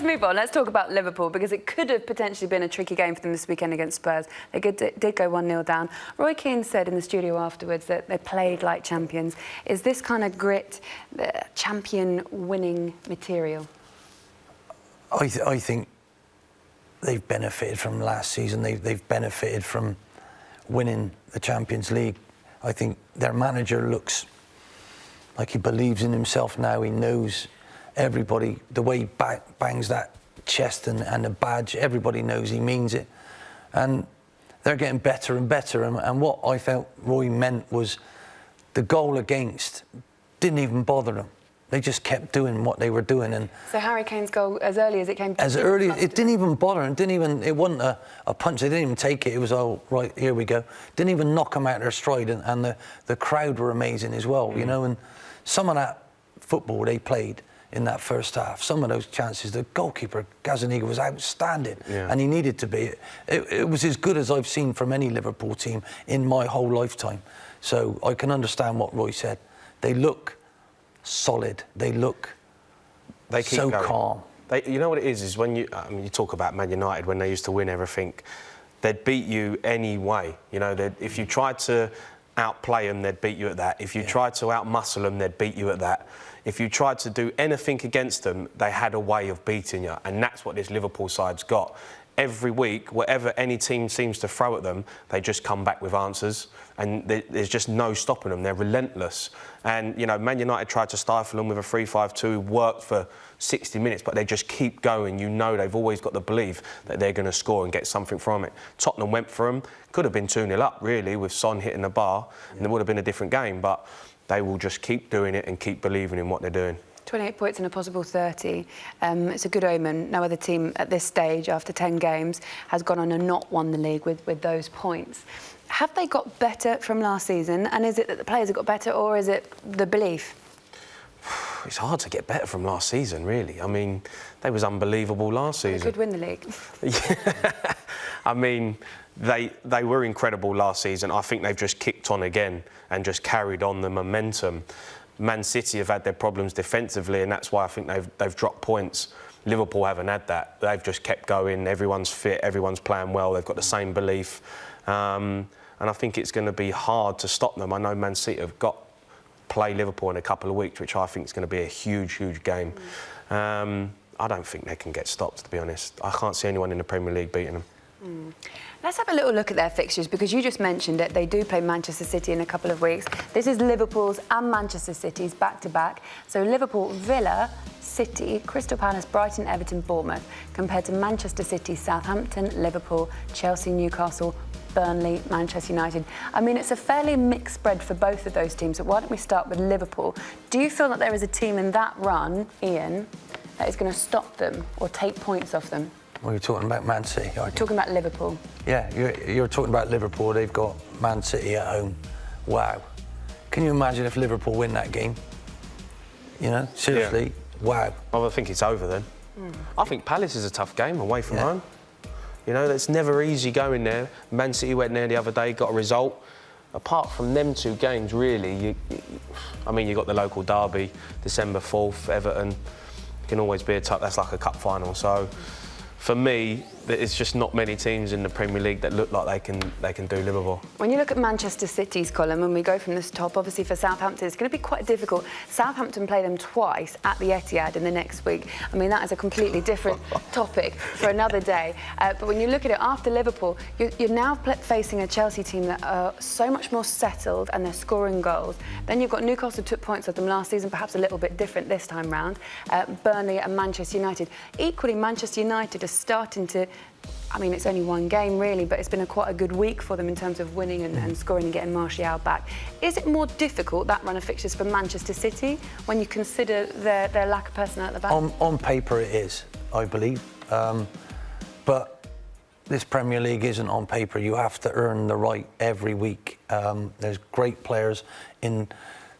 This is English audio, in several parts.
let's move on. Let's talk about Liverpool, because it could have potentially been a tricky game for them this weekend against Spurs. They did go 1-0 down. Roy Keane said in the studio afterwards that they played like champions. Is this kind of grit champion-winning material? I think they've benefited from last season. They've benefited from winning the Champions League. I think their manager looks like he believes in himself now. He knows everybody, the way he bangs that chest and the badge, everybody knows he means it. And they're getting better and better. And what I felt Roy meant was the goal against didn't even bother them. They just kept doing what they were doing. And so Harry Kane's goal, as early as it came... it didn't even bother them. It wasn't a punch. They didn't even take it. It was, oh, right, here we go. Didn't even knock them out of their stride. And the crowd were amazing as well, you know. And some of that football they played in that first half, some of those chances, the goalkeeper, Gazaniga, was outstanding. And he needed to be. It was as good as I've seen from any Liverpool team in my whole lifetime. So I can understand what Roy said. They look solid. They look so calm. You know what it is when you talk about Man United when they used to win everything, they'd beat you anyway. You know, if you tried to outplay them, they'd beat you at that. If you tried to outmuscle them, they'd beat you at that. If you tried to do anything against them, they had a way of beating you, and that's what this Liverpool side's got. Every week, whatever any team seems to throw at them, they just come back with answers, and there's just no stopping them. They're relentless. And, you know, Man United tried to stifle them with a 3-5-2, worked for 60 minutes, but they just keep going. You know they've always got the belief that they're going to score and get something from it. Tottenham went for them. Could have been 2-0 up, really, with Son hitting the bar, and it would have been a different game, but they will just keep doing it and keep believing in what they're doing. 28 points and a possible 30. It's a good omen. No other team at this stage, after 10 games, has gone on and not won the league with those points. Have they got better from last season? And is it that the players have got better, or is it the belief? It's hard to get better from last season, really. I mean, they was unbelievable last season. They could win the league. Yeah. I mean, they were incredible last season. I think they've just kicked on again and just carried on the momentum. Man City have had their problems defensively, and that's why I think they've dropped points. Liverpool haven't had that. They've just kept going. Everyone's fit. Everyone's playing well. They've got the same belief. And I think it's going to be hard to stop them. I know Man City have got play Liverpool in a couple of weeks, which I think is going to be a huge, huge game. I don't think they can get stopped, to be honest. I can't see anyone in the Premier League beating them. Let's have a little look at their fixtures, because you just mentioned it. They do play Manchester City in a couple of weeks. This is Liverpool's and Manchester City's back-to-back. So Liverpool, Villa, City, Crystal Palace, Brighton, Everton, Bournemouth, compared to Manchester City, Southampton, Liverpool, Chelsea, Newcastle, Burnley, Manchester United. I mean, it's a fairly mixed spread for both of those teams. So why don't we start with Liverpool? Do you feel that there is a team in that run, Ian, that is going to stop them or take points off them? Well, you're talking about Man City, aren't you? Talking about Liverpool. Yeah, you're talking about Liverpool. They've got Man City at home. Wow. Can you imagine if Liverpool win that game? You know, seriously, wow. Well, I think it's over then. I think Palace is a tough game away from home. You know, it's never easy going there. Man City went there the other day, got a result. Apart from them two games, really, I mean, you got the local derby, December 4th, Everton. It can always be a tough, that's like a cup final. So, for me, it's just not many teams in the Premier League that look like they can do Liverpool. When you look at Manchester City's column, when we go from this top, obviously for Southampton, it's going to be quite difficult. Southampton play them twice at the Etihad in the next week. I mean, that is a completely different topic for another day. But when you look at it, after Liverpool, you're now facing a Chelsea team that are so much more settled and they're scoring goals. Then you've got Newcastle, took points off them last season, perhaps a little bit different this time round. Burnley and Manchester United. Equally, Manchester United are starting to... I mean, it's only one game, really, but it's been quite a good week for them in terms of winning and scoring and getting Martial back. Is it more difficult, that run of fixtures, for Manchester City when you consider their lack of personnel at the back? On paper, it is, I believe. But this Premier League isn't on paper. You have to earn the right every week. There's great players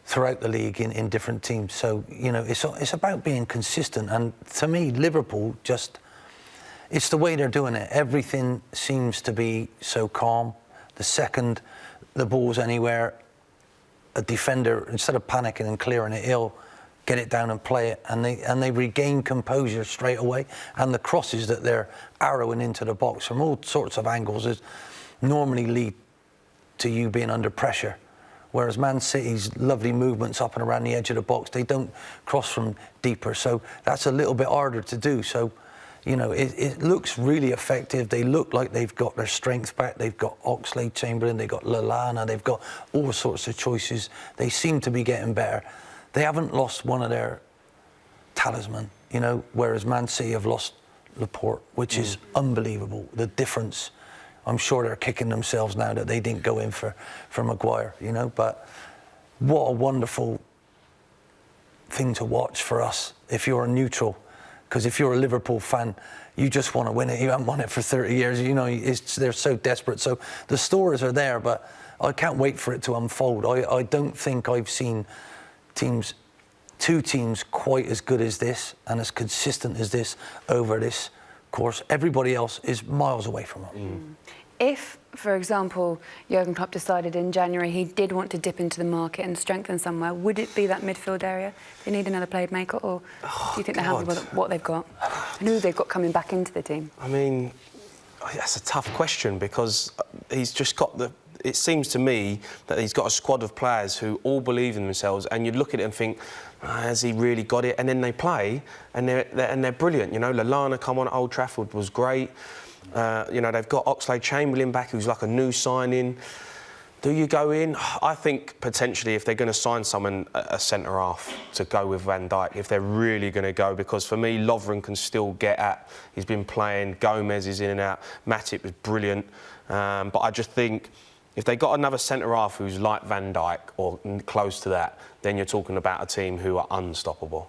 throughout the league in different teams. So, you know, it's about being consistent. And to me, Liverpool just... It's the way they're doing it. Everything seems to be so calm. The second the ball's anywhere, a defender, instead of panicking and clearing it, he'll get it down and play it, and they regain composure straight away. And the crosses that they're arrowing into the box from all sorts of angles is normally lead to you being under pressure. Whereas Man City's lovely movements up and around the edge of the box, they don't cross from deeper, so that's a little bit harder to do. So, you know, it looks really effective. They look like they've got their strength back. They've got Oxlade-Chamberlain, they've got Lallana, they've got all sorts of choices. They seem to be getting better. They haven't lost one of their talisman, you know, whereas Man City have lost Laporte, which is unbelievable. The difference. I'm sure they're kicking themselves now that they didn't go in for Maguire, you know. But what a wonderful thing to watch for us if you're a neutral. Because if you're a Liverpool fan, you just want to win it. You haven't won it for 30 years. You know, they're so desperate. So the stories are there, but I can't wait for it to unfold. I don't think I've seen two teams quite as good as this and as consistent as this over this course. Everybody else is miles away from them. If, for example, Jurgen Klopp decided in January he did want to dip into the market and strengthen somewhere, would it be that midfield area? Do they need another playmaker, or do you think they're happy with what they've got and who they've got coming back into the team? I mean, that's a tough question because he's just got the... It seems to me that he's got a squad of players who all believe in themselves, and you'd look at it and think, has he really got it? And then they play, and they're brilliant. You know, Lallana come on at Old Trafford was great. You know, they've got Oxlade-Chamberlain back, who's like a new signing. Do you go in? I think potentially if they're going to sign someone, a centre-half to go with Van Dijk, if they're really going to go, because for me, Lovren can still get at. He's been playing, Gomez is in and out, Matip is brilliant. But I just think if they got another centre-half who's like Van Dijk or close to that, then you're talking about a team who are unstoppable.